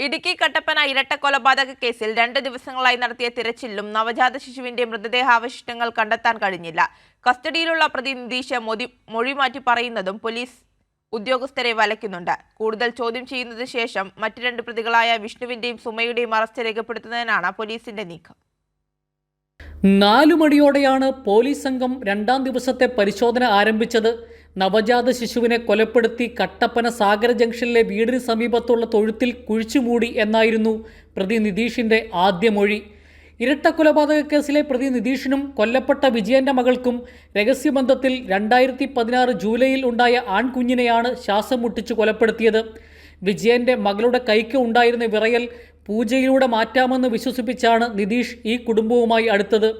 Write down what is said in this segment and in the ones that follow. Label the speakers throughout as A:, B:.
A: ഇടുക്കി കട്ടപ്പന ഇരട്ട കൊലപാതക കേസിൽ 2 ദിവസങ്ങളായി നടത്തിയ തിരച്ചിലിലും നവജാത ശിശുവിന്റെ മൃതദേഹാവശിഷ്ടങ്ങൾ കണ്ടെത്താൻ കഴിഞ്ഞില്ല. കസ്റ്റഡിയിലുള്ള പ്രതി നിതീഷ് മൊഴിമാറ്റി പറയുന്നതും പോലീസ് ഉദ്യോഗസ്ഥരെ വലയ്ക്കുന്നുണ്ട്. കൂടുതൽ ചോദ്യം ചെയ്യുന്നതിന് ശേഷം മറ്റ് 2 പ്രതികളായ വിഷ്ണുവിന്റെയും സുമയുടെയും അറസ്റ്റ് രേഖപ്പെടുത്തുന്നതിനാണ് പോലീസിന്റെ നീക്കം.
B: 4 മണിയോടെയാണ് പോലീസ് സംഘം 2ാം ദിവസത്തെ പരിശോധന ആരംഭിച്ചത്. നവജാത ശിശുവിനെ കൊലപ്പെടുത്തി കട്ടപ്പന സാഗര ജംഗ്ഷനിലെ വീടിന് സമീപത്തുള്ള തൊഴുത്തിൽ കുഴിച്ചുമൂടി എന്നായിരുന്നു പ്രതി നിതീഷിൻ്റെ ആദ്യ മൊഴി. ഇരട്ട കൊലപാതക കേസിലെ പ്രതി നിതീഷിനും കൊല്ലപ്പെട്ട വിജയൻ്റെ മകൾക്കും രഹസ്യബന്ധത്തിൽ 2016 ജൂലൈയിൽ ഉണ്ടായ ആൺകുഞ്ഞിനെയാണ് ശ്വാസം മുട്ടിച്ച് കൊലപ്പെടുത്തിയത്. വിജയൻ്റെ മകളുടെ കൈക്ക് ഉണ്ടായിരുന്ന വിറയൽ പൂജയിലൂടെ മാറ്റാമെന്ന് വിശ്വസിപ്പിച്ചാണ് നിതീഷ് ഈ കുടുംബവുമായി അടുത്തത്.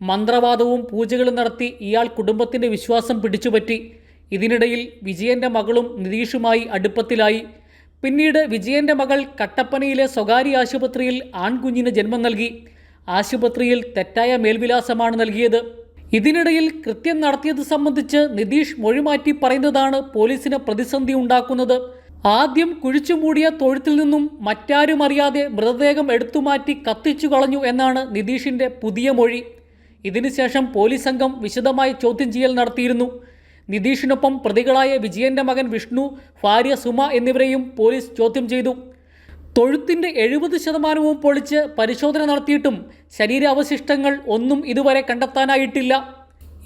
B: മന്ത്രവാദവും പൂജകളും നടത്തി ഇയാൾ കുടുംബത്തിൻ്റെ വിശ്വാസം പിടിച്ചുപറ്റി. ഇതിനിടയിൽ വിജയൻ്റെ മകളും നിതീഷുമായി അടുപ്പത്തിലായി. പിന്നീട് വിജയൻ്റെ മകൾ കട്ടപ്പനയിലെ സ്വകാര്യ ആശുപത്രിയിൽ ആൺകുഞ്ഞിന് ജന്മം നൽകി. ആശുപത്രിയിൽ തെറ്റായ മേൽവിലാസമാണ് നൽകിയത്. ഇതിനിടയിൽ കൃത്യം നടത്തിയത് സംബന്ധിച്ച് നിതീഷ് മൊഴിമാറ്റി പറയുന്നതാണ് പോലീസിന് പ്രതിസന്ധി ഉണ്ടാക്കുന്നത്. ആദ്യം കുഴിച്ചുമൂടിയ തൊഴുത്തിൽ നിന്നും മറ്റാരും അറിയാതെ മൃതദേഹം എടുത്തുമാറ്റി കത്തിച്ചു കളഞ്ഞു എന്നാണ് നിതീഷിൻ്റെ പുതിയ മൊഴി. ഇതിനുശേഷം പോലീസ് സംഘം വിശദമായി ചോദ്യം ചെയ്യൽ നടത്തിയിരുന്നു. നിതീഷിനൊപ്പം പ്രതികളായ വിജയൻ്റെ മകൻ വിഷ്ണു, ഭാര്യ സുമ എന്നിവരെയും പോലീസ് ചോദ്യം ചെയ്തു. തൊഴുത്തിൻ്റെ 70% പൊളിച്ച് പരിശോധന നടത്തിയിട്ടും ശരീരാവശിഷ്ടങ്ങൾ ഒന്നും ഇതുവരെ കണ്ടെത്താനായിട്ടില്ല.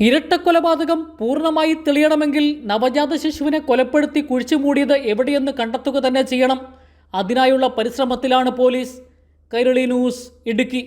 B: ഇരട്ടക്കൊലപാതകം പൂർണ്ണമായി തെളിയണമെങ്കിൽ നവജാത ശിശുവിനെ കൊലപ്പെടുത്തി കുഴിച്ചുമൂടിയത് എവിടെയെന്ന് കണ്ടെത്തുക തന്നെ ചെയ്യണം. അതിനായുള്ള പരിശ്രമത്തിലാണ് പോലീസ്. കൈരളി ന്യൂസ്, ഇടുക്കി.